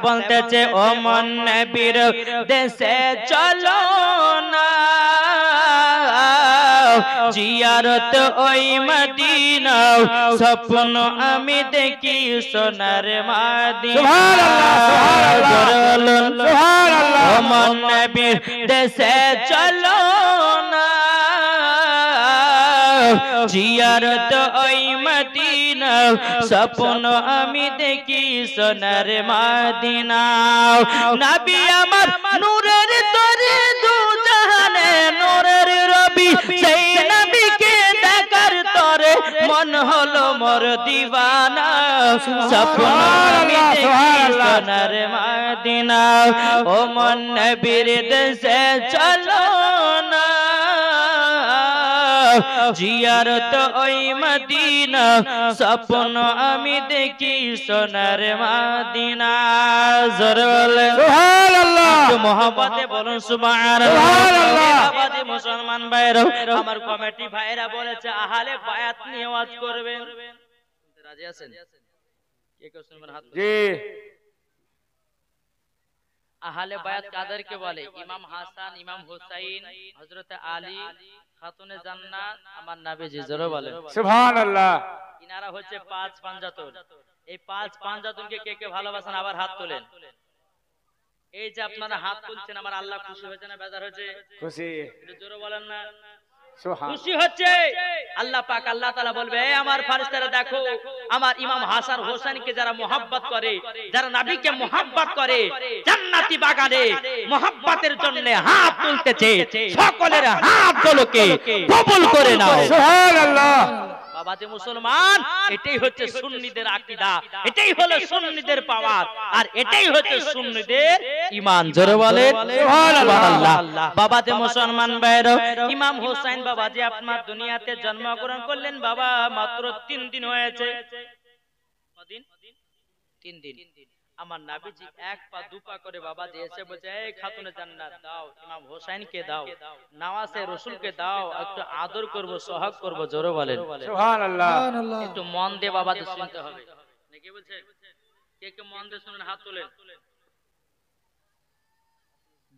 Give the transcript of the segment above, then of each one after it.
বলতেছে ও মন নবীর দেশে চলো না জিয়ারত ওই মদিনা স্বপ্ন আমি দেখি সোনার মদিনা সুবহানাল্লাহ সুবহানাল্লাহ ও মন নবীর দেশে চলো না জিয়ারত ওই মদিনা স্বপ্ন আমি দেখি সোনার মদিনা নবী আমার নূরের তরে দু জাহানে নূরের রবি সেই নবীকে দেখার তরে মন হলো মোর দিওয়ানা স্বপ্ন আমি দেখি সোনার মদিনা ও মন নবীর দেশে চলো না জিয়ারত ওই মদিনা স্বপ্ন আমি দেখি সোনার মদিনা জোরে বলেন সুবহানাল্লাহ মোহাম্মতে বলুন সুবহানাল্লাহ আবাদি মুসলমান ভাইরা আমার কমিটি ভাইরা বলেছে আহলে বায়াত নিয়ে ওয়াজ করবেন রাজি আছেন কে কে শুনবেন হাত জি আহলে বায়াত কাদেরকে বলে ইমাম হাসান ইমাম হুসাইন হযরত আলী খাতুনে জান্নাত আমার নবীজি জোরে বলেন সুবহানাল্লাহ ইনারা হচ্ছে পাঁচ পাঞ্জাতন এই পাঁচ পাঞ্জাতনকে কে কে ভালোবাসেন আবার হাত তোলেন এই যে আপনারা হাত তুলছেন আমার আল্লাহ খুশি হয়েছে না বেজার হয়েছে খুশি একটু জোরে বলেন না খুশি হচ্ছে আল্লাহ পাক আল্লাহ তাআলা বলবে আমার ফেরেশতারা দেখো আমার ইমাম হাসান হোসেনকে যারা mohabbat করে যারা নবীকে mohabbat করে জান্নাতি বাগানে mohabbaতের জন্য হাত তুলতেছে সকলের হাতগুলোকে কবুল করে নাও সুবহানাল্লাহ বাবাজি মুসলমান এটাই হচ্ছে সুন্নিদের আকীদা এটাই হলো সুন্নিদের পাওয়ার আর এটাই হচ্ছে সুন্নিদের ঈমান জোরে বলেন সুবহানাল্লাহ বাবাজি মুসলমান ভাইরা ইমাম হোসেন বাবাজি আপনার দুনিয়াতে জন্মগ্রহণ করলেন বাবা মাত্র 3 দিন হয়েছে কদিন 3 দিন আমার নবীজি এক পা দুপা করে বাবাজি এসে বলছে এই খাতুনে জান্নাত দাও ইমাম হোসেনকে দাও নওয়াজে রাসূলকে দাও একটু আদর করব সোহাগ করব জোরে বলেন সুবহানাল্লাহ একটু মন দিয়ে বাবাজি শুনতে হবে নাকি বলছে কে কে মন দিয়ে শুনেন হাত তোলেন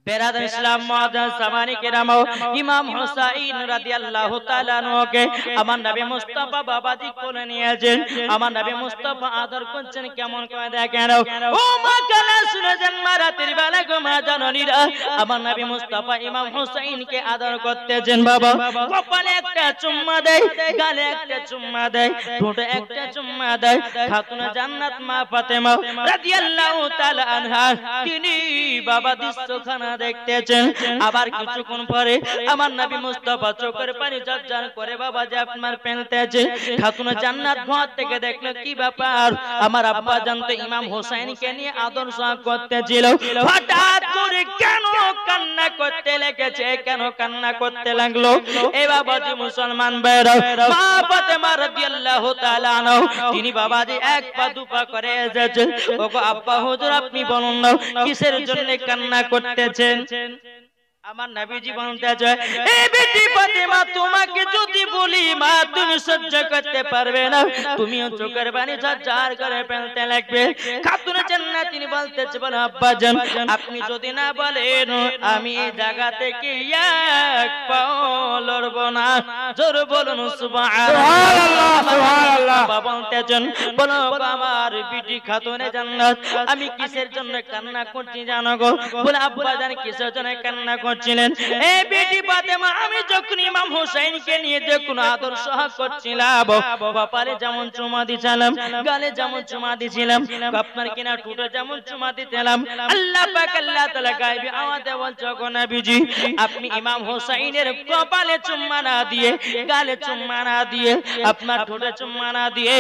বেরাদার ইসলাম মুআজ্জাজ সামানি কেরাম ইমাম হুসাইন রাদিয়াল্লাহু তাআলা আনহুকে আমার নবী মুস্তাফা বাবাজি কোলে নিয়েছেন আমার নবী মুস্তাফা আদর করছেন কেমন করে দেখেন ও মা কালা শুনেছেন মারাতের বেলা গো মা জননীরা আমার নবী মুস্তাফা ইমাম হুসাইনকে আদর করতেছেন বাবা কপালে একটা চুম্মা দেয় গালে একটা চুম্মা দেয় ঠোঁটে একটা চুম্মা দেয় খাতুনে জান্নাত মা ফাতেমা রাদিয়াল্লাহু তাআলা আনহা তিনি বাবা দৃশ্যখানা দেখতেছেন আবার কিছুক্ষণ পরে আমার নবী মুস্তাফা চোখের পানি ঝরঝর করে বাবা যে আপনার ফেলতেছে খাতুনে জান্নাত ঘর থেকে দেখলো কি ব্যাপার আমার আব্বা জানতো ইমাম হোসেনকে নিয়ে আদর সোহাগ করতেছিল হঠাৎ করে কেন কান্না করতে লেগেছে কেন কান্না করতে লাগলো এই বাবাজি মুসলমান ভাইরা মা ফাতেমা রাদিয়াল্লাহু তাআলা আনহা তিনি বাবাজি এক পা দুপা করে এসেছেন ওগো আব্বা হুজুর আপনি বলুন না কিসের জন্য কান্না করতেছেন আমার নবীজি বলতেছে এই বেটি ফাতেমা তোমাকে যদি বলি মা তুমি সহ্য করতে পারবে না তুমিও চোখের পানি ঝরঝর করে ফেলতে লাগবে খাতুনে জান্নাত তিনি বলতেছে বলো আব্বা জান আপনি যদি না বলেন আমি এই জায়গা থেকে এক পাও লড়ব না জোরে বলুন সুবহানাল্লাহ সুবহানাল্লাহ বাবা বলতেছেন বলো আমার বেটি খাতুনে জান্নাত আমি কিসের জন্য কান্না করছি জানো গো বলে আব্বা জান কিসের জন্য কান্না করছিলেন এই বেটি ফাতেমা আমি যখন ইমাম হোসেনকে নিয়ে যখন আদর সোহাগ করছিলাম কপালে যেমন চুমা দিছিলাম গালে যেমন চুমা দিছিলাম আপনার কিনা ঠোঁটে যেমন চুমা দিছিলাম আল্লাহ পাক আল্লাহ তাআলা গায়বী আওয়াজে বলছে গো নবীজি আপনি ইমাম হোসেনের কপালে চুম্মা না দিয়ে গালে চুম্মা না দিয়ে আপনার ঠোঁটে চুম্মা না দিয়ে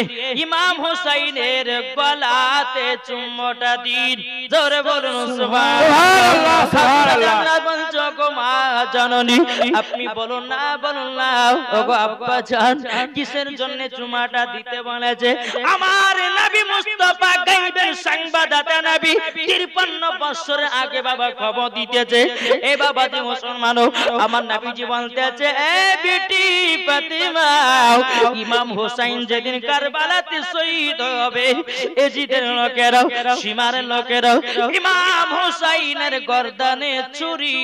ইমাম হোসেনের গলাতে চুম্মাটা দিন জোরে বলুন সুবহানাল্লাহ সুবহানাল্লাহ বলছো গো মা জননী আপনি বলুন না ওগো আব্বা জান কিসের জন্য চুমাটা দিতে বলেছে আমার নবী মুস্তাফা গায়বের সংবাদদাতা নবী 53 বছর আগে বাবা খবর দিতেছে। এ বাবা যে মুসলমান আমার নবীজি বলতেছে এ বেটি ফাতিমা ইমাম হোসেন যেদিন কারবালাতে শহীদ হবে এজিদের লোকেরা সীমার লোকেরা ইমাম হোসেনের গর্দানে ছুরি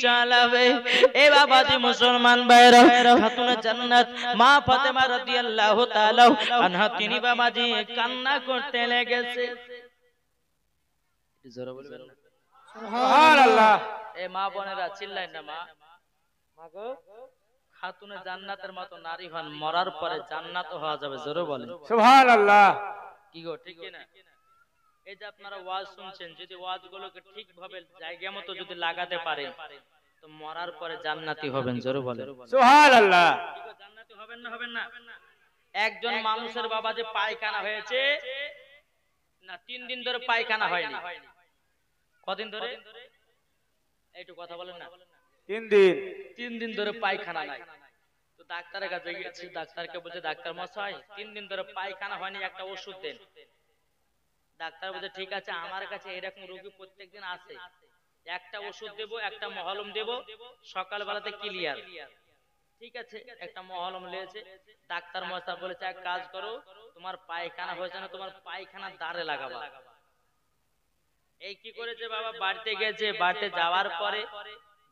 চালাবে। এ বাবা যে মুসলমান ভাইরা খাতুনে জান্নাত মা ফাতেমা রাদিয়াল্লাহু তাআলা আনহা তিনি বাবাজি কান্না করতে লেগেছে। জোরে বলবেন না সুবহানাল্লাহ। এ মা বোনেরা চিল্লাইন না মা মাগো খাতুনে জান্নাতের মতো নারী হন মরার পরে জান্নাত হওয়া যাবে। জোরে বলেন সুবহানাল্লাহ। কি গো ঠিক কি না? এই যে আপনারা ওয়াজ শুনছেন যদি ওয়াজগুলোকে ঠিকভাবে জায়গা মতো যদি লাগাতে পারেন তো মরার পরে জান্নাতি হবেন। জোরে বলেন সুবহানাল্লাহ। কি গো জান্নাতি হবেন না হবেন না? একজন মানুষের বাবা যে পায়খানা হয়েছে না 3 দিন ধরে পায়খানা হয়নি। কদিন ধরে? একটু কথা বলেন না। 3 দিন ধরে পায়খানা নাই। তো ডাক্তারের কাছে গেছি, ডাক্তারকে বলছে ডাক্তার মশাই 3 দিন ধরে পায়খানা হয়নি, একটা ওষুধ দেন। ডাক্তার বলছে ঠিক আছে আমার কাছে এরকম রোগী প্রত্যেকদিন আসে, একটা ওষুধ দেব একটা মহলম দেব সকালবেলাতে ক্লিয়ার। ঠিক আছে একটা মহলম নিয়েছে। ডাক্তার মশাই বলেছে এক কাজ করো তোমার পায়খানা হয়েছে না তোমার পায়খানার দাঁড়ে লাগাবা। এই কি করেছে বাবা বাড়িতে গেছে, বাড়িতে যাওয়ার পরে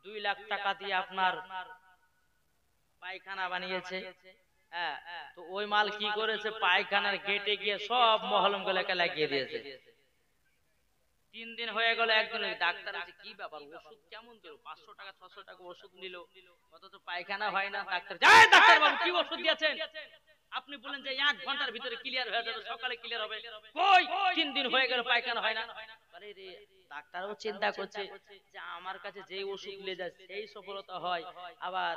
2 লাখ টাকা দিয়ে আপনার পায়খানা বানিয়েছে। হ্যাঁ তো ওই মাল কি করেছে পায়খানার গেটে গিয়ে সব মহলম গুলোকে লাগিয়ে দিয়েছে। 3 দিন হয়ে গেল, একজন ডাক্তার আছে কি ব্যাপার ওষুধ কেমন দিল 500 টাকা 600 টাকা ওষুধ নিল অথচ পায়খানা হয় না। ডাক্তার এই ডাক্তার বাবু কি ওষুধ দিয়েছেন? আপনি বলেন যে 1 ঘন্টার ভিতরে ক্লিয়ার হয়ে যাবে সকালে ক্লিয়ার হবে, কই 3 দিন হয়ে গেল পায়খানা হয় না। আরে রে ডাক্তারও চিন্তা করছে যে আমার কাছে যে ওষুধ নিয়ে যায় সেই সফলতা হয় আবার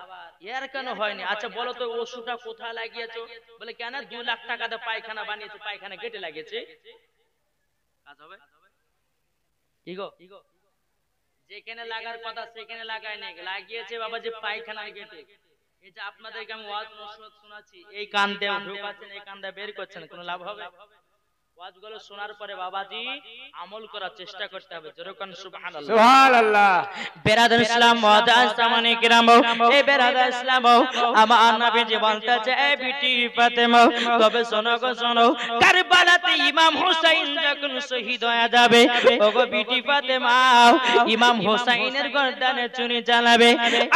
এর কেন হয়নি। আচ্ছা বলো তো ওষুধটা কোথায় লাগিয়েছো? বলে কেন 2 লাখ টাকা দিয়ে পায়খানা বানিয়েছে, পায়খানা গেটে লাগিয়েছে, কাজ হবে কি গো? যেখানে লাগার কথা সেখানে লাগায় নাই, লাগিয়েছে বাবা যে পায়খানার গেটে। এই যে আপনাদেরকে আমি ওয়াজ নসিহত শোনাচ্ছি এই কান দিয়ে ঢোকাচ্ছেন এই কান দিয়ে বের করছেন, কোনো লাভ হবে? ওয়াজগুলো শোনার পরে বাবাজি আমল করার চেষ্টা করতে হবে। যেরকম সুবহানাল্লাহ সুবহানাল্লাহ। বেরাদার ইসলাম মুআজ্জাজ সামানে কিরাম এই বেরাদার ইসলাম আমার নবীজি বলতেছে এই বিটি ফাতেমা তবে শোনো গো শোনো কারবালাতে ইমাম হোসেন যখন শহীদ হয়ে যাবে ওগো বিটি ফাতেমা ইমাম হোসেনের গর্দানে ছুরি চালাবে।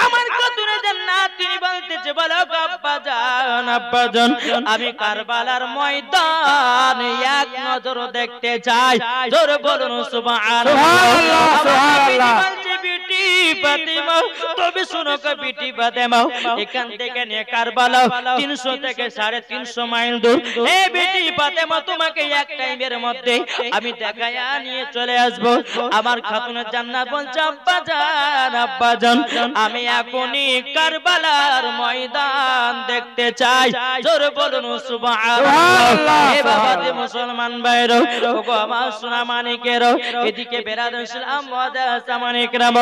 আমার খাতুনে জান্নাত তিনি বলতেছে বলো আব্বা জান আব্বা জান আমি কারবালার ময়দান এক নজর দেখতে চাই। জোরে বলুন সুবহানাল্লাহ সুবহানাল্লাহ। বিটি ফাতেমা তবে শোনো গো বিটি ফাতেমা এখান থেকে নিয়ে কারবালা 300 থেকে 350 মাইল দূর। এই বিটি ফাতেমা তোমাকে এক টাইমের মধ্যে আমি দেখায়া নিয়ে চলে আসব। আমার খাতুনে জান্নাত বলছে আব্বা জান আমি এখনই কারবালার ময়দান দেখতে চাই। জোরে বলুন সুবহানাল্লাহ। এ বাবা যে মুসলমান ভাইরা ওগো আমার সোনা মানিকেরা এদিকে বেরাদার ইসলাম মুআজ্জাজ সামানিকরাম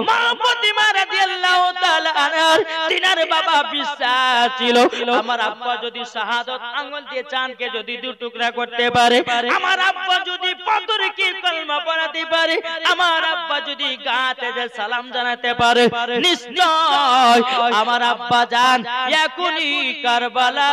মা ফাতিমা রাদিয়াল্লাহু তাআলা আনহার তিনার বাবা বিশ্বাস ছিল আমার আব্বা যদি শাহাদাত আঙ্গুল দিয়ে চাঁদকে যদি 2 টুকরা করতে পারে, আমার আব্বা যদি পাথরকে কলমা পড়াতে পারে, আমার আব্বা যদি গাতে যে সালাম জানাতে পারে নিশ্চয় আমার আব্বা জান এখনই কারবালা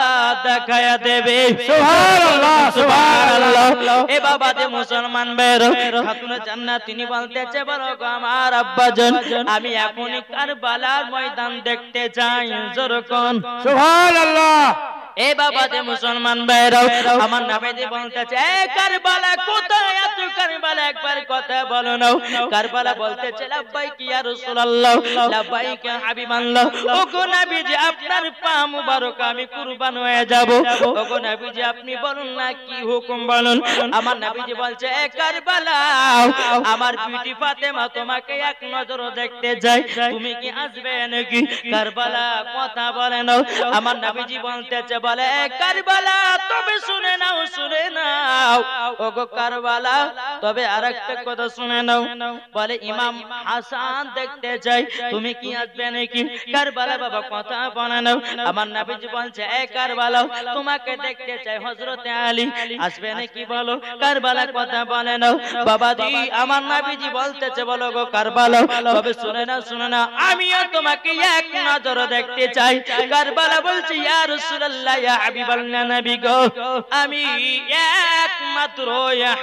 দেখায়া দেবে। সুবহানাল্লাহ সুবহানাল্লাহ। এ বাবা যে মুসলমান ভাইরা খাতুনে জান্নাত তিনি বলতেছে বলো গো আমার আব্বা জান আমি এখনই কারবালার ময়দান দেখতে চাই। যেরকম সুবহানাল্লাহ। এ বাবা যে মুসলমান ভাইরা আমার নবীজি বলতেছে এ কারবালা কোথায় আছো? কারবালা একবার কথা বলো না। কারবালা বলতেছে লাব্বাইক ইয়া রাসূলুল্লাহ লাব্বাইক ইয়া হাবিবাল্লাহ। ওগো নবীজি আপনার পা মুবারক আমি কুরবান হয়ে যাব। ওগো নবীজি আপনি বলুন না কি হুকুম বলুন। আমার নবীজি বলছে এ কারবালা আমার বিটি ফাতেমা তোমাকে এক নজর দেখতে চাই, তুমি কি আসবে নাকি? কারবালা কথা বলে না। আমার নবীজি বলতেছে বলে কারবালা তবে শুনে নাও ওগো কারবালা তবে আরেকটা কথা শুনে নাও বলে ইমাম হাসান দেখতে চাই তুমি কি আসবে নাকি কারবালা বাবা কথা বলে নাও আমার নবীজি বলছে এ কারবালা তোমাকে দেখতে চাই হযরতে আলী আসবে নাকি বলো কারবালা কথা বলে নাও বাবাজি আমার নবীজি বলতেছে বলো গো কারবালা তবে শুনে নাও আমিও তোমাকে এক নজর দেখতে চাই কারবালা বলছে ইয়া রাসূলুল্লাহ ইয়া হাবিবাল্লাহ নবী গো আমি একমাত্র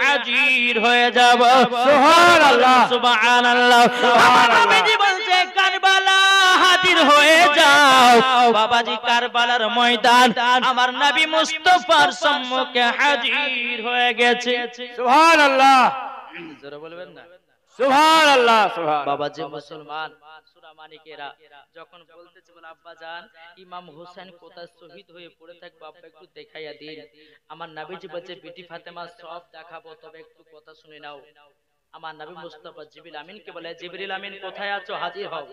হাজির হয়ে যাব সুবহানাল্লাহ সুবহানাল্লাহ আমার নবীজি বলছে কারবালা হাজির হয়ে যাও বাবাজি কারবালার ময়দান আমার নবী মুস্তাফার সম্মুখে হাজির হয়ে গেছে সুবহানাল্লাহ জোরে বলবেন না সুবহানাল্লাহ সুবহান বাবাজি মুসলমান সূরা মানিকেরা যখন বলতেছে বলে আব্বা জান ইমাম হোসেন কোথায় শহীদ হয়ে পড়ে থাকবে আব্বা একটু দেখাইয়া দিন আমার নবীজি বলছে বেটি ফাতেমা সব দেখাবো তবে একটু কথা শুনে নাও আমার নবী মুস্তাফা জিবরিল আমিনকে বলে জিবরিল আমিন কোথায় আছো হাজির হও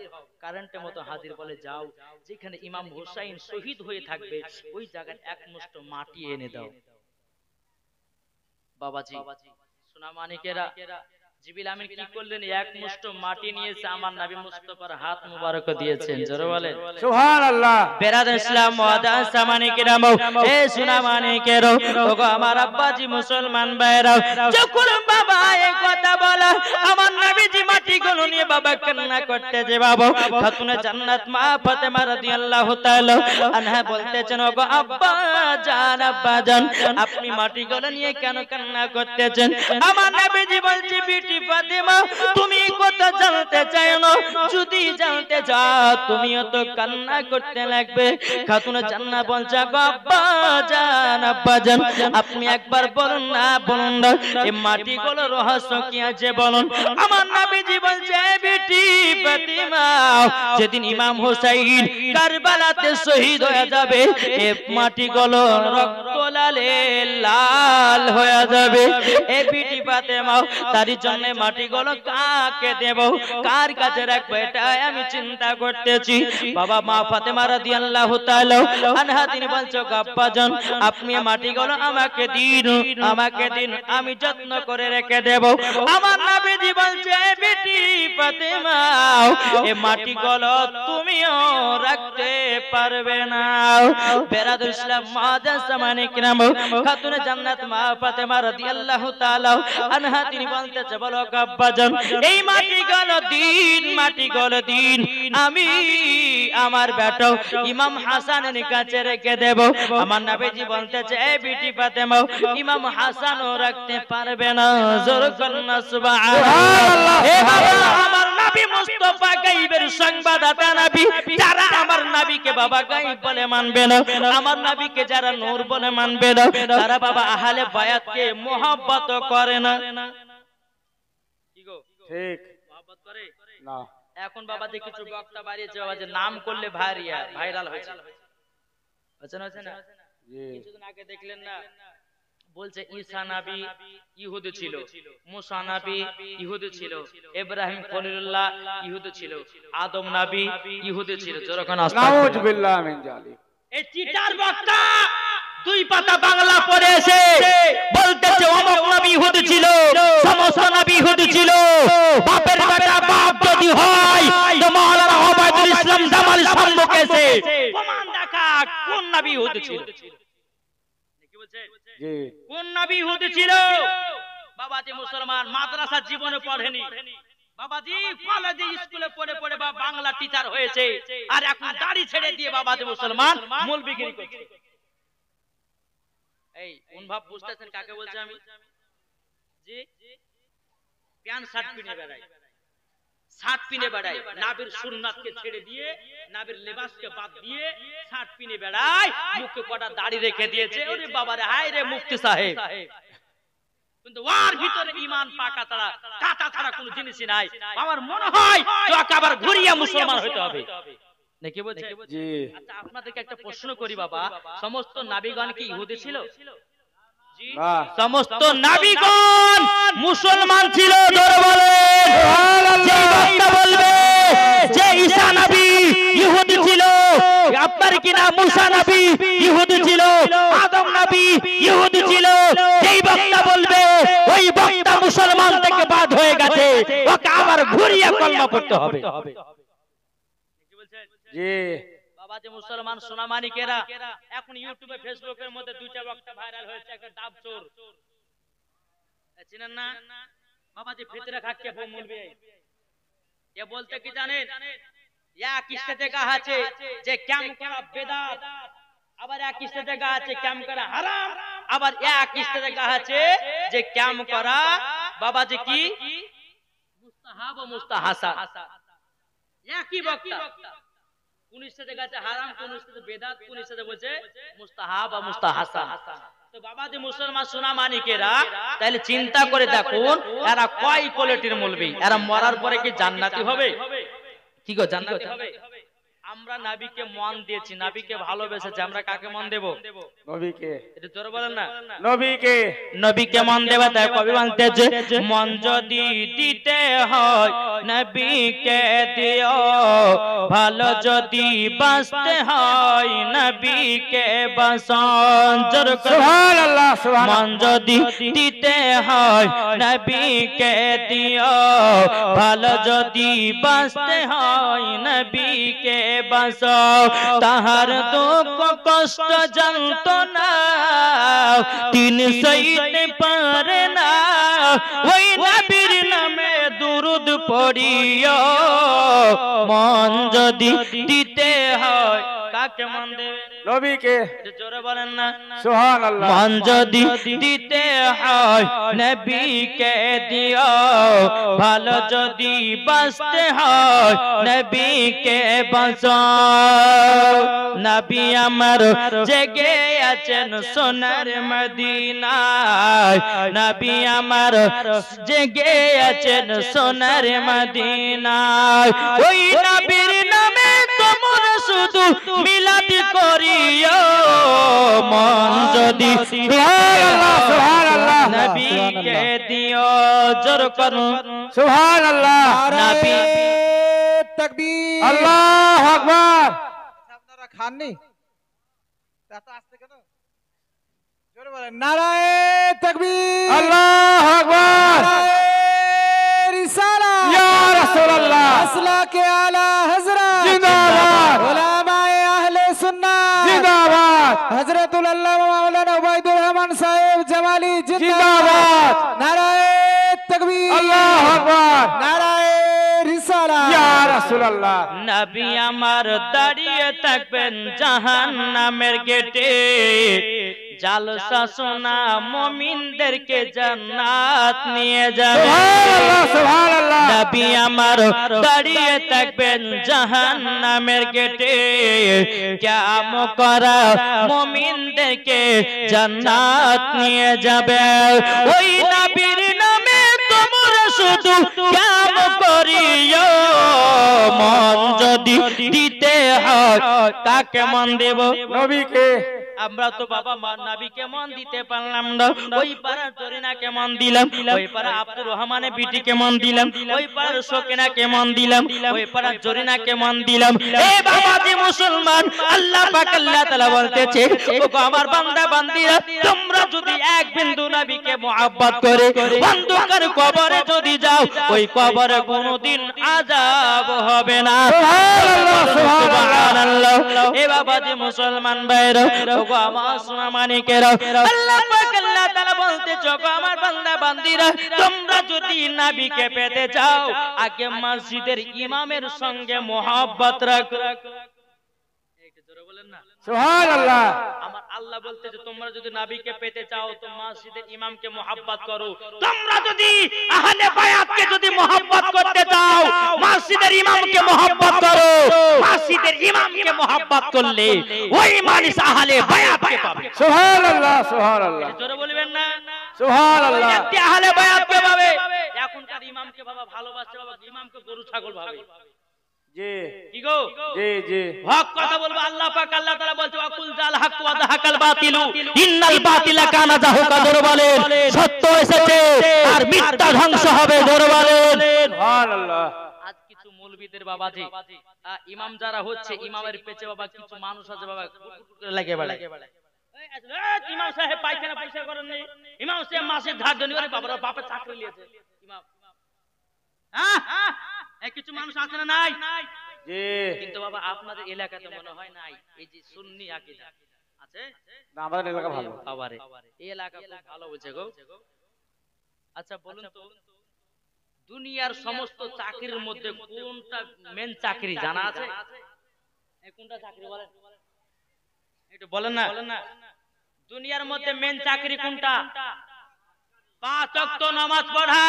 কারেন্টের মতো হাজির বলে যাও যেখানে ইমাম হোসেন শহীদ হয়ে থাকবে ওই জায়গায় এক মুষ্ঠ মাটি এনে দাও বাবাজি সোনা মানিকেরা জিবরিল আমিন কি করলেন এক মুষ্ঠ মাটি নিয়েছে আমার নবী মুস্তাফার হাত মুবারক দিয়েছেন জোরে বলেন সুবহানাল্লাহ বেরাদার ইসলাম মুআদ্দাস সামানিকেরাম এ সোনা মানিকেরো ওগো আমার আব্বাজি মুসলমান ভাইরা যখন বাবা এই কথা বলা আমার নবীজি মাটিগুলো নিয়ে বাবা কান্না করতেছে বাবা খাতুনে জান্নাত মা ফাতেমা রাদিয়াল্লাহু তাআলা আনহা বলতেছেন ওগো আব্বা জান আপনি মাটিগুলো নিয়ে কেন কান্না করতেছেন আমার নবীজি বলছে বেটি ফাতেমা তুমি কথা জানতে চাও না যদি জানতে চাও তুমিও তো কান্না করতে লাগবে খাতুনে জান্নাত বলছে আব্বা জান আপনি একবার বলুন না এই মাটিগুলো রহস্য কি আছে বলুন আমার নবীজি বলছে বেটি ফাতেমা যেদিন ইমাম হোসেন কারবালাতে শহীদ হয়ে যাবে এই মাটিগুলো রক্ত লাল হয়ে যাবে এ বেটি ফাতেমা তার জন্য মাটিগুলো কাকে দেব কার কাছে রাখবো এটা আমি চিন্তা করতেছি বাবা মা ফাতেমা রাদিয়াল্লাহু তাআলা আনহা তিনি বলছো আব্বা জান আপনি মাটিগুলো আমাকে দিন আমি যত্ন করে রেখে দেব আমার নবীজি বলছে বেটি ফাতেমা এই মাটিগুলো তুমিও রাখতে পারবে না বেরাদুল ইসলাম মুআদ্দাস সামানিকরাম খাতুনে জান্নাত মা ফাতেমা রাদিয়াল্লাহু তাআলা আনহা তিনি বলতেছে বলো আব্বা জান এই মাটিগুলো দিন আমি আমার বেটা ইমাম হাসানের কাছে রেখে দেব আমার নবীজি বলতেছে এই বেটি ফাতেমা ইমাম হাসানও রাখতে পারবে না জোরে কন্না সুবহানাল্লাহ এ বাবা আমার নবী মুস্তাফা গায়বের সংবাদদাতা নবী যারা আমার নবীকে বাবা গায়ব বলে মানবে না আমার নবীকে যারা নূর বলে মানবে না তারা বাবা আহলে বায়াতকে মোহাব্বত করে না কি গো ঠিক মোহাব্বত করে না এখন বাবা যে কিছু বক্তা বাড়িয়েছে বাবা যে নাম করলে ভাইরাল হয়েছে হচ্ছে না জি কিছুদিন আগে দেখলেন না বলছে ঈসা নবী ইহুদি ছিল মুসা নবী ইহুদি ছিল ইব্রাহিম খলিলুল্লাহ ইহুদি ছিল আদম নবী ইহুদি ছিল যখন নাউজ বিল্লাহ মিন জালিক এই চিটার বক্তা দুই পাতা বাংলা পড়ে এসে বলতেছে অমুক নবী ইহুদি ছিল সমস্ত নবী ইহুদি ছিল বাপের বেটা বাপ যদি হয় তো মাওলানা ওবায়দুল ইসলাম জামাল সম্মুখে এসে প্রমাণ দেখা কোন নবী ইহুদি ছিল কি বলছেন জি কোন নবী ইহুদি ছিল বাবাজি মুসলমান মাদ্রাসা জীবনে পড়েনি বাবাজি কলেজে স্কুলে পড়ে পড়ে বাংলা টিচার হয়েছে আর এখন দাড়ি ছেড়ে দিয়ে বাবাজি মুসলমান মৌলবিগিরি করছে এই কোন ভাব বুঝতেছেন কাকে বলছি আমি জি প্যান্ট শার্ট পিনে বেড়ায় নাবির সুন্নাতকে ছেড়ে দিয়ে নাবির লেবাসকে বাদ দিয়ে শার্ট পিনে বেড়ায় মুখে কটা দাড়ি রেখে দিয়েছে ওরে বাবারে হায় রে মুফতি সাহেব কিন্তু ওর ভিতরে ঈমান পাকা ছাড়া কাটা ছাড়া কোনো জিনিসই নাই আমার মনে হয় তোকে আবার ঘুরিয়ে মুসলমান হতে হবে নাকি বলছে জি আচ্ছা আপনাদেরকে একটা প্রশ্ন করি বাবা সমস্ত নবীগণ কি ইহুদি ছিল জি না সমস্ত নবীগণ মুসলমান ছিল জোরে বলেন সুবহানাল্লাহ যে বলবে যে ঈসা নবী ইহুদি ছিল আপনার কিনা মুসা নবী ইহুদি ছিল, আদম নবী ইহুদি ছিল, যেই বক্তা বলবে ওই বক্তা মুসলমান থেকে বাদ হয়ে গেছে, ওকে আবার ঘুরিয়ে কলমা পড়তে হবে। জি বাবা যে মুসলমান সোনামানিকেরা এখন ইউটিউবে ফেসবুকের মধ্যে দুইটা বক্তা ভাইরাল হয়েছে, একটা ডাব চোর চিনেন না বাবা যে ভিতরে খাচ্ছে বলবে এ বলতে কি জানেন এক স্টেজে গা আছে যে ক্যাম করা বেদাত, আবার এক স্টেজে গা আছে ক্যাম করা হারাম, আবার এক স্টেজে গা আছে যে ক্যাম করা বাবা যে কি মুস্তাহাব ও মুস্তাহাসান। একই বক্তা কোন স্টেজে গা আছে হারাম, কোন স্টেজে বেদাত, কোন স্টেজে বলছে মুস্তাহাব ও মুস্তাহাসান। তো বাবা যে মুসলমান সোনামানিকেরা তাহলে চিন্তা করে দেখুন এরা কয় কোয়ালিটির মৌলবি, এরা মরার পরে কি জান্নাতি হবে? কি গো জান্নাতি হবে? আমরা নবীকে মন দিয়েছি, নবীকে ভালোবেসেছি, আমরা কাকে মন দেব? নবীকে। এটা জোরে বলেন না, নবীকে। নবীকে মন দেব। তাই কবি বলতেছে মন যদি দিতে হয় নবীকে দিও, ভালো যদি বাঁচতে হয় নবীকে বাঁচান। জোরে সুবহানাল্লাহ সুবহানাল্লাহ। মন যদি দিতে হয় নবীকে দিও, ভালো যদি বাঁচতে হয় নবীকে বাঁচাও। তাহার দুঃখ কষ্ট যন্ত্রণা তিন সইতে পারে না, ওই নবীর নামে দুরুদ পড়িও। মন যদি দিতে হয় কাকে মন দেবে? নবীকে। জোরে বলেন না সুবহানাল্লাহ। মন যদি দিতে হয় নবীকে দিও, ভালো যদি বাঁচতে হয় নবীকে বাঁচাও। নবী আমার জেগে আছেন সোনার মদিনায়, নবী আমার জেগে আছেন সোনার মদিনায়, ওই নবীর নামে তোমরা শুধু মিলাদ করিও। মন যদি সুবহানাল্লাহ সুবহানাল্লাহ। নবীকে দিও, জোর করুন সুবহানাল্লাহ। নবী তাকবীর। আল্লাহু আকবার। আপনারা খাননি এত আস্তে কেন? জোরে বলেন নারায়ে তাকবীর। আল্লাহু আকবার। নারায়ে রিসালাত। ইয়া রাসূলুল্লাহ। আসলাকে আলা হযরত জিন্দাবাদ। উলামায়ে আহলে সুন্নাহ জিন্দাবাদ। হযরতুল আল্লামা মাওলানা উবাইদুর রহমান সাহেব জামালি জিন্দাবাদ। নারায়ে তাকবীর। আল্লাহু আকবার। নারায়ে রিসালাত। ইয়া রাসূলুল্লাহ। নবী আমার দাঁড়িয়ে থাকবেন জাহান্নামের গেটে, জালসা শোনা মুমিনদেরকে জান্নাত নিয়ে যাবে। সুবহানাল্লাহ সুবহানাল্লাহ। নবী আমার দাঁড়িয়ে থাকবেন জাহান্নামের গেটে, কিয়াম করা মুমিনদেরকে জান্নাত নিয়ে যাবে। ওই নবীর নামে তোমরা শুধু কিয়াম করিও। মন যদি দিতে হয় কাকে মন দেব? নবীকে। আমরা তো বাবা নবীকে মন দিতে পারলাম না, ওই পাড়ার জরিনাকে মন দিলাম, ওই পাড়া আব্দুর রহমানের বিটিকে মন দিলাম, ওই পাড়ার সকিনাকে মন দিলাম, ওই পাড়ার জরিনাকে মন দিলাম। এ বাবাজি মুসলমান, আল্লাহ পাক আল্লাহ তাআলা বলতেছে ওগো আমার বান্দা বান্দীরা, তোমরা যদি এক বিন্দু নবীকে মুহাব্বত করে অন্ধকার কবরে যদি যাও, ওই কবরে কোনোদিন আযাব হবে না। সুবহানাল্লাহ সুবহানাল্লাহ। এ বাবাজি মুসলমান ভাইরা, ওগো আমার সোনামানিকেরা, আল্লাহ পাক আল্লাহ তাআলা বলতেছে ওগো আমার বান্দা বান্দীরা, তোমরা যদি নবীকে পেতে চাও আগে মসজিদের ইমামের সঙ্গে মুহাব্বত রাখো। একটু জোরে বলেন না সুবহানাল্লাহ। আমার আল্লাহ বলতেছে তোমরা যদি নবীকে পেতে চাও তো মসজিদের ইমামকে মুহাব্বত করো। তোমরা যদি আহলে বায়াতকে যদি মুহাব্বত করতে চাও মসজিদের ইমামকে মুহাব্বত করো। মসজিদের ইমামকে মুহাব্বত করলে ওই মানুষ আহলে বায়াতকে পাবে। সুবহানাল্লাহ সুবহানাল্লাহ। জোরে বলবেন না সুবহানাল্লাহ। ওই আহলে বায়াতকে পাবে। এখনকার ইমামকে বাবা ভালোবাসে, বাবা ইমামকে গরু ছাগল ভাবে। জি কি গো? জি জি। হক কথা বলবো। আল্লাহ পাক আল্লাহ তাআলা বলছে ওয়াকুল জাল হক ওয়া যাহাকাল বাতিলু ইন্নাল বাতিলা কানা যাহুকা। জোরে বলেন সত্য এসেছে আর মিথ্যা ধ্বংস হবে। জোরে বলেন সুবহানাল্লাহ। আজ কিছু মৌলবীদের বাবাজি ইমাম যারা হচ্ছে ইমামের পেছে বাবা কিছু মানুষ আছে বাবা লাগে বেড়ায় ইমাম সাহেব পায়খানা পয়সা করেন নেই ইমাম সাহেব মাসের ধার দেন করে বাবার বাপের চাকরি নিয়েছে ইমাম কিছু মানুষ আছে না নাই জি কিন্তু বাবা আপনাদের এলাকাতে মনে হয় নাই এই যে সুন্নি আকীদা আছে না আমাদের এলাকা ভালো বাবারে এই এলাকা খুব ভালো হয়েছে গো আচ্ছা বলুন তো দুনিয়ার সমস্ত চাকরির মধ্যে কোনটা মেন চাকরি জানা আছে এই কোনটা চাকরি বলেন একটু বলেন না দুনিয়ার মধ্যে মেন চাকরি কোনটা 5 ওয়াক্ত নামাজ পড়া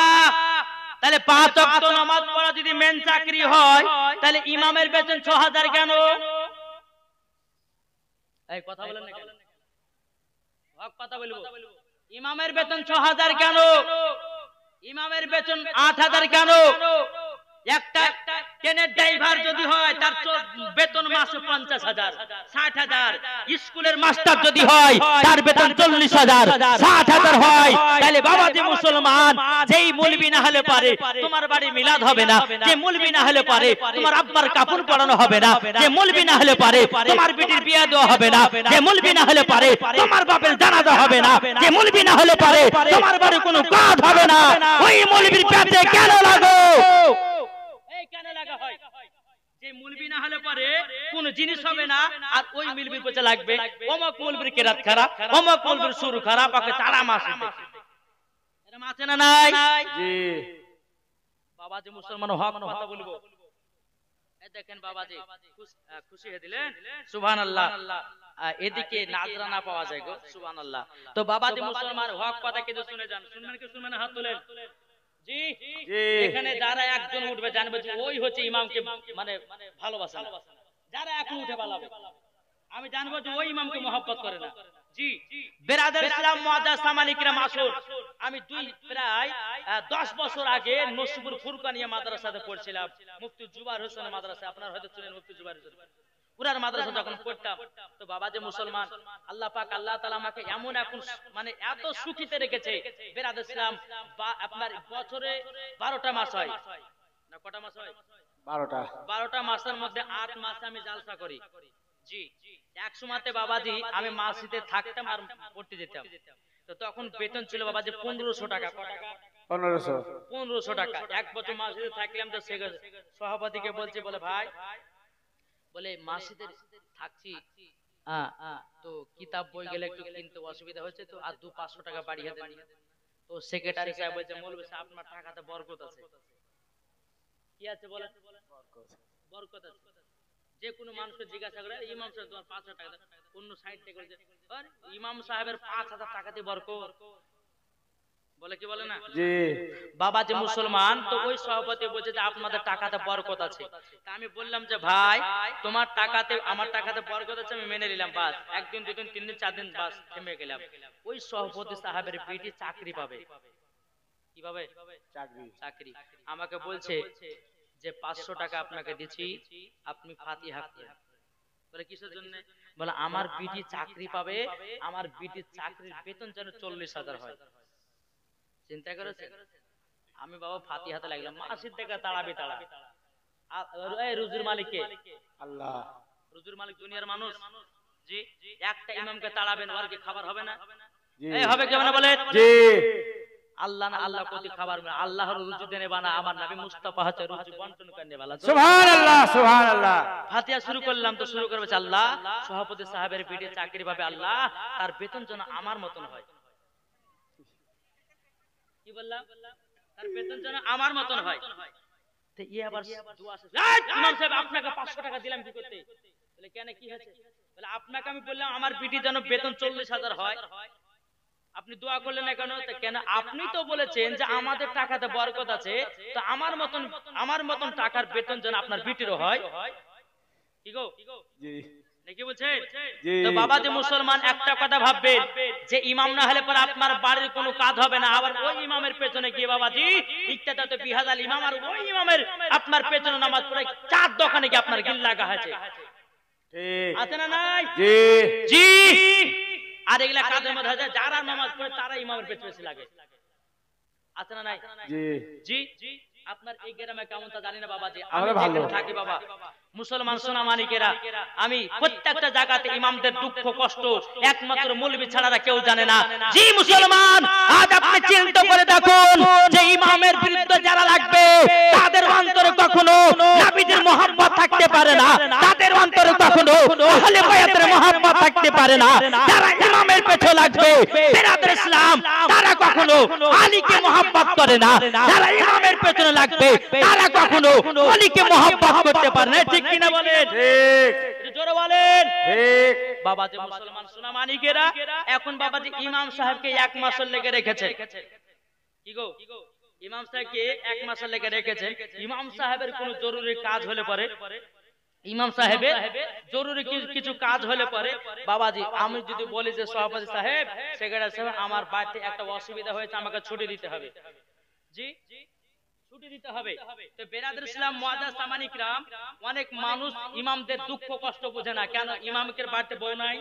তাহলে 5 ওয়াক্ত নামাজ পড়া যদি মেন চাকরি হয় তাহলে ইমামের বেতন 6000 কেন এই কথা বলেন না কেন হক কথা বলবো ইমামের বেতন 6000 কেন ইমামের বেতন 8000 কেন একটা ট্রেনের ড্রাইভার যদি হয় তার বেতন মাসে 50000 60000 স্কুলের মাস্টার যদি হয় তার বেতন 40000 60000 হয় তাহলে বাবাজি মুসলমান যেই মুলবি না হলে পারে তোমার বাড়ি মিলাদ হবে না যে মুলবি না হলে পারে তোমার আব্বার কাফন পড়ানো হবে না যে মুলবি না হলে পারে তোমার বিটির বিয়ে দেওয়া হবে না যে মুলবি না হলে পারে তোমার বাপের জানাজা হবে না যে মুলবি না হলে পারে তোমার বাড়ি কোনো কাজ হবে না ওই মুলবির পেটে কেন লাগো কেন লাগা হয় যে মুলবি না হলে পরে কোন জিনিস হবে না আর ওই মুলবির পেছনে লাগবে অমুক মুলবির কিরাত খারাপ অমুক মুলবির সুর খারাপ ওকে তারা মাসে এরকম আছে না নাই জি বাবাজি মুসলমান হক কথা বলবো এই দেখেন বাবাজি খুশি হয়ে দিলেন সুবহানাল্লাহ এদিকে নাজরানা পাওয়া যায় গো সুবহানাল্লাহ তো বাবাজি মুসলমান হক কথা কিন্তু শুনে যান শুনবেন কি শুনবেন হাত তোলেন জি এখানে যারা একজন উঠবে জানবে যে ওই হচ্ছে ইমামকে মানে ভালোবাসে না যারা এখন উঠে পালাবে আমি জানবো যে ওই ইমামকে মহব্বত করে না জি বেরাদার ইসলাম মুআজ্জাজ সামানী কিরাম আসুন আমি প্রায় 10 বছর আগে নসিবুর ফুরকানিয়া মাদ্রাসাতে পড়ছিলাম মুফতি জুবাইর হোসেন মাদ্রাসা আপনারা হয়তো শুনেন মুফতি জুবাইর হোসেন পুরার মাদ্রাসা যখন পড়তাম তো বাবাজি মুসলমান আল্লাহ পাক আল্লাহ তাআলা আমাকে এমন এখন মানে এত সুখীতে রেখেছে বেরাদার ইসলাম আপনার বছরে 12টা মাস হয় না কটা মাস হয় 12টা মাসের মধ্যে 8 মাস আমি জালসা করি জি এক সময়তে বাবাজি আমি মাসিতে থাকতাম আর পড়তে যেতাম তো তখন বেতন ছিল বাবাজি 1500 টাকা কত টাকা 1500 টাকা এক বছর মাসিতে থাকলাম তো সভাপতিকে বলছে বলে ভাই বলে মাসিদের থাকছি তো কিতাব বই গেলে একটু কিনতে অসুবিধা হচ্ছে তো আর 200-500 টাকা বাড়িয়ে দেন তো সেক্রেটারি সাহেব বলছে মৌলভী সাহেব আপনার টাকাতে বরকত আছে কি আছে বলেন বরকত আছে যে কোনো মানুষকে জিজ্ঞাসা করে ইমাম সাহেব তোমার 500 টাকা অন্য সাইড থেকে বলছে আর ইমাম সাহেবের 5000 টাকাতে বরকত বলে কি বলে না জি বাবাজি মুসলমান তো ওই সভাপতি বলছে যে আপনাদের টাকাতে বরকত আছে তা আমি বললাম যে ভাই তোমার টাকাতে আমার টাকাতে বরকত আছে আমি মেনে নিলাম বাস একদিন দুদিন 3 দিন 4 দিন বাস থেমে গেলাম ওই সভাপতি সাহেবের বেটি চাকরি পাবে কিভাবে চাকরি আমাকে বলছে যে 500 টাকা আপনাকে দিছি আপনি ফাতিহা পড়েন বলে কিসের জন্য বলে আমার বিটি চাকরি পাবে আমার বিটির চাকরির বেতন যেন 40000 হয় চিন্তা করেছে আমি বাবা ফাতিহাতে লাগলাম মাসির থেকে তাড়াবে তাড়া এই রুজির মালিক কে আল্লাহ রুজির মালিক দুনিয়ার মানুষ জি একটা ইমামকে তাড়াবেন আর কি খাবার হবে না এই হবে কেমন বলে জি আল্লাহ না আল্লাহ কোটি খাবার আল্লাহর রুজি দেনে বানা আমার নবী মুস্তাফা হচ্ছে রুজি বন্টন করনে वाला সুবহানাল্লাহ সুবহানাল্লাহ ফাতিহা শুরু করলাম তো শুরু করবে আল্লাহ সভাপতি সাহেবের বিটি চাকরি পাবে আল্লাহ তার বেতন যেন আমার মতন হয় কি বললাম তার বেতন যেন আমার মতন হয় তো এই আবার দোয়া আছে ইমাম সাহেব আপনাকে 500 টাকা দিলাম কি করতে বলে কেন কি হয়েছে বলে আপনাকে আমি বললাম আমার বিটি যেন বেতন 40000 হয় আপনি দোয়া করলেন না কেন কেন আপনি তো বলেছেন যে আমাদের টাকাতে বরকত আছে তো আমার মতন টাকার বেতন যেন আপনার বিটিরও হয় কি গো জি নাকি বলছেন তো বাবাজি মুসলমান একটা কথা ভাববেন যে ইমাম না হলে পরে আপনার বাড়ির কোনো কাজ হবে না আবার ওই ইমামের পেছনে গিয়ে বাবাজি ইত্যাদি বিহাদাল ইমাম আর ওই ইমামের আপনার পেছনে নামাজ পড়ে চার দোকানে গিয়ে আপনার গিল লাগা আছে ঠিক আছে না নাই জি জি আর এগুলা কাজের মধ্যে আছে যারা নামাজ পড়ে তারা ইমামের পেছনে লাগে আছে না নাই জি জি আপনার এই গ্রামে কেমন তা জানি না বাবাজি, আমি আমরা ভালো যেখানে থাকি বাবা মুসলমান সোনামানিকেরা, আমি প্রত্যেকটা জায়গাতে ইমামদের দুঃখ কষ্ট একমাত্র মৌলবি ছাড়া কেউ জানে না। জি মুসলমান, আজ আপনি চিন্তা করে দেখুন যে ইমামের বিরুদ্ধে যারা লাগবে তাদের অন্তরে কখনো নবীদের মহব্বত থাকতে পারে না, তাদের অন্তরে কখনো আহলে বায়াতের মহব্বত থাকতে পারে না। যারা ইমামের পেছনে লাগবে বেরাদর ইসলাম তারা কখনো আলীকে মহব্বত করে না, যারা ইমামের পেছনে লাগবে তারা কখনো আলীকে মহব্বত করতে পারে না। ঠিক কিনা বলেন? ঠিক জোরে বলেন ঠিক। বাবাজি মুসলমান সোনামানিকেরা, এখন বাবাজি ইমাম সাহেবকে 1 মাস লেগে রেখেছে। কি গো, ইমাম সাহেবকে 1 মাস লেগে রেখেছে। ইমাম সাহেবের কোনো জরুরি কাজ হলে পরে, ইমাম সাহেবের জরুরি কিছু কাজ হলে পরে বাবাজি আমি যদি বলি যে সভাপতি সাহেব, সেক্রেটারি সাহেব আমার বাড়িতে একটা অসুবিধা হয়েছে, আমাকে ছুটি দিতে হবে, জি ছুটি দিতে হবে। তো বেরাদর ইসলাম মুআজ্জাজ সামানি কিরাম, অনেক মানুষ ইমামদের দুঃখ কষ্ট বোঝে না। কেন? ইমামের বাড়িতে বউ নাই,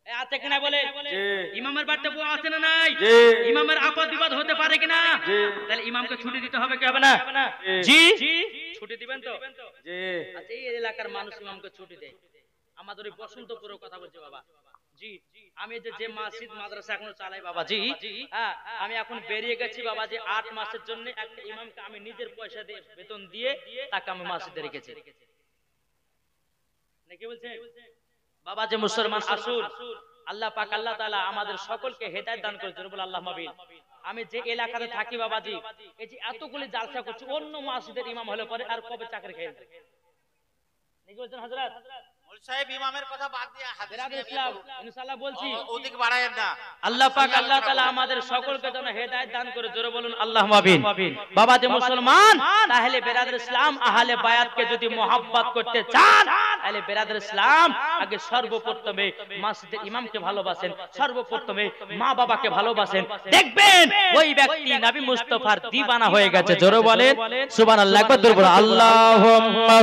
আছে কিনা বলে? ইমামের বাড়িতে বউ আছে না নাই? ইমামের আপদ বিপদ হতে পারে কিনা? তাহলে ইমামকে ছুটি দিতে হবে কি হবে না? জি ছুটি দিবেন তো? জি। আচ্ছা, এই এলাকার মানুষ ইমামকে ছুটি দেয়। আমাদের ওই বসন্তপুরের কথা বলছি বাবা। জি আমি যে মসজিদ মাদ্রাসা এখন চালাই বাবা, জি হ্যাঁ, আমি এখন বেরিয়ে গেছি বাবা, যে 8 মাসের জন্য একটা ইমামকে আমি নিজের পয়সা দিয়ে বেতন দিয়ে তাকে আমি মসজিদে রেখেছি। নাকি বলছে বাবা যে মুসলমান আসুন, আল্লাহ পাক আল্লাহ তাআলা আমাদের সকলকে হেদায়েত দান করে জোরে বলে আল্লাহুম্মা আমিন। আমি যে এলাকাতে থাকি বাবাজি, এই যে এতগুলি জালসা করছি, অন্য মসজিদের ইমাম হলে পরে আর কবে চাকরি খেয়ে যাবে। নাকি বলছেন হযরত? সাহেব ইমামের কথা বাদ দিয়ে হাদিস বেরাদর ইসলাম ইনশাআল্লাহ বলছি, ওদিকে বাড়ায়েন না। আল্লাহ পাক আল্লাহ তাআলা আমাদের সকলকে যেন হেদায়েত দান করে জোরে বলুন আল্লাহুম্মা আমিন। বাবা যে মুসলমান, তাহলে বেরাদর ইসলাম আহলে বায়াতকে যদি মহব্বত করতে চান, তাহলে বেরাদর ইসলাম আগে সর্বপ্রথমে মসজিদের ইমামকে ভালোবাসেন, সর্বপ্রথমে মা বাবাকে ভালোবাসেন। দেখবেন ওই ব্যক্তি নবী মুস্তাফার দিওয়ানা হয়ে গেছে। জোরে বলেন সুবহানাল্লাহ, একবার জোরে বলুন আল্লাহুম্মা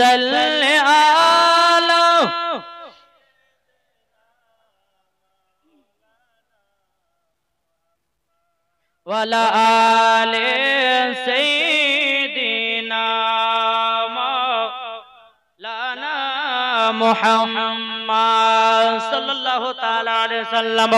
সাল্লি আলা ওয়ালা আলে সাইয়্যিদিনা মাওলানা মুহাম্মদ সাল্লাল্লাহু তাআলা আলাইহি সাল্লাম।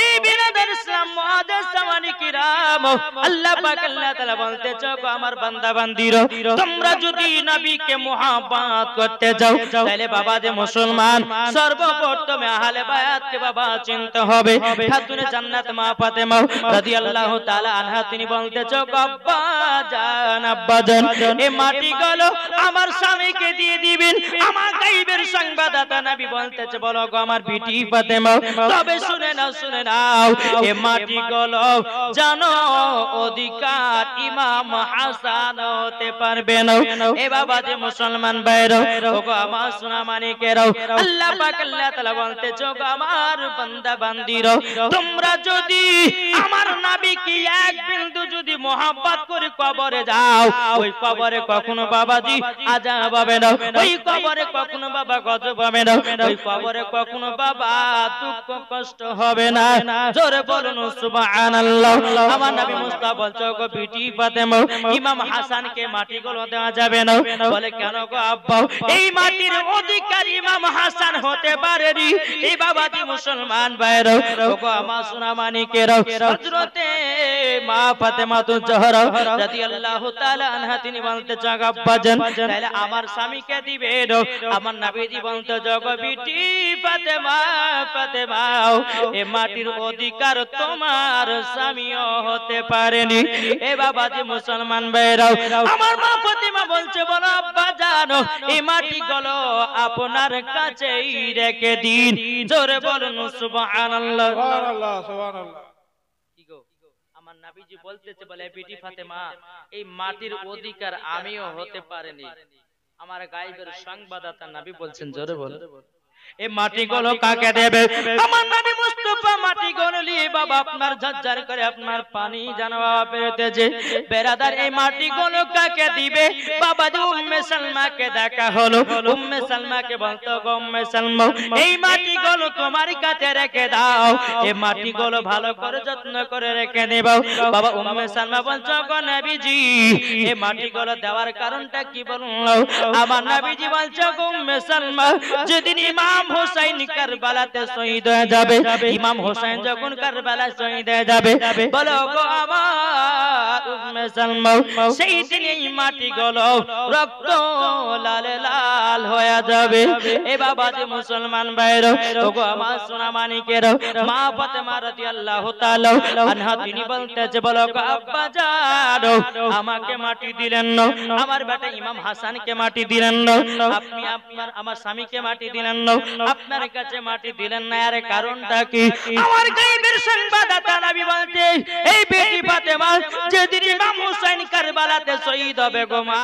এই বিরাদর ইসলাম মুআজ্জাজ সামানি কিরাম, আল্লাহ পাক আল্লাহ তাআলা বলতেছে গো আমার বান্দা বান্দীরা, তোমরা যদি নবীকে মুহাব্বত করতে যাও, তাহলে বাবা যে মুসলমান সর্বপ্রথমে আহলে বায়াতকে বাবা চিনতে হবে। খাতুনে জান্নাত মা ফাতেমা রাদিয়াল্লাহু তাআলা আনহা তিনি বলতেছে গো আব্বা জান, আব্বা জান, এই মাটিগুলো আমার স্বামীকে দিয়ে দিবেন। আমার গায়বের সংবাদদাতা নবী বলতেছে বলো গো আমার বিটি ফাতেমা, তবে শুনে নাও শুনে নাও, এই মাটিগুলো জানো অধিকার ইমাম হাসান হতে পারবে না। এ বাবা যে মুসলমান ভাইরা, ওগো আমার সোনামানিকেরা, আল্লাহ পাক আল্লাহ তাআলা বলতেছে গো আমার বান্দা বান্দীরা, তোমরা যদি আমার নবীকে এক বিন্দু যদি মহব্বত করে কবরে যাও, ওই কবরে কখনো বাবাজি আযাব হবে না, ওই কবরে কখনো বাবা গজব হবে না, ওই কবরে কখনো বাবা দুঃখ কষ্ট হবে না। জোরে বলুন সুবহানাল্লাহ। আমার নবী মুস্তাফা বলছে গো বিটি ফাতেমা, ইমাম হাসানকে মাটিগুলো দেওয়া যাবে না। বলে কেন গো আব্বা? এই মাটির অধিকারী ইমাম হাসান হতে পারেনি। এই বাবাজি মুসলমান ভাইরা, ওগো আমার সোনামানিকেরা, হযরতে মা ফাতেমাতুজ জোহরা রাদিয়াল্লাহু তাআলা আনহা তিনি বলতে চান আব্বা জান, তাহলে আমার স্বামীকে দিবেন। আমার নবীজি বলতে গো বিটি ফাতেমা, ফাতেমা, এই মাটির অধিকার তোমার স্বামীও হতে পারেনি। এ বাবাজি মুসলমান ভাইরা, আমার মা ফাতেমা বলছে বলো আব্বা জানো, এই মাটিগুলো আপনার কাছেই রেখে দিন। জোরে বলুন সুবহানাল্লাহ। সুবহানাল্লাহ সুবহানাল্লাহ। কি গো আমার নবীজি বলতেছে বলে বিটি ফাতেমা, এই মাটির অধিকার আমিও হতে পারিনি। আমার গায়বের সংবাদদাতা নবী বলছেন জোরে বল। এই মাটিগুলো কাকে দেবে? আমার নবী মুস্তাফা মাটিগুলো নিয়ে বাবা আপনার ঝরঝর করে আপনার পানি জানবা পেতেছে। বেরাদার এই মাটিগুলো কাকে দিবে? বাবা যে উম্মে সালমাকে দেখা হলো, উম্মে সালমাকে বলতো গো উম্মে সালমা এই মাটিগুলো তোমার কাছে রেখে দাও, এই মাটিগুলো ভালো করে যত্ন করে রেখে নেবাও। বাবা উম্মে সালমা বলছো গো নবীজি এই মাটিগুলো দেওয়ার কারণটা কি বলুন? আমার নবীজি বলছো গো উম্মে সালমা যেদিন ইমাম হোসেন কারবালাতে শহীদ হয়ে যাবে, ইমাম হোসেন যখন কারবালায় শহীদ হয়ে যাবে, বলো গো আমার উম্মে সালমা সেই দিন এই মাটিগুলো রক্ত লাল লাল হয়ে যাবে। এ বাবা যে মুসলমান ভাইরা ওগো আমার সোনা মানিকেরা, মা ফাতেমা রাদিয়াল্লাহু তাআলা আনহা তিনি বলতেছে বলো গো আব্বা জানো আমাকে মাটি দিলেন না, আমার বেটা ইমাম হাসানকে মাটি দিলেন না, আপনি আপনার আমার স্বামীকে মাটি দিলেন না, আপনার কাছে মাটি দিলেন না, এর কারণটা কি? আমার গায়েবের সংবাদদাতা নবী বলতে এই বেটি ফাতেমা যেদিন ইমাম হোসেন কারবালাতে শহীদ হবে গো মা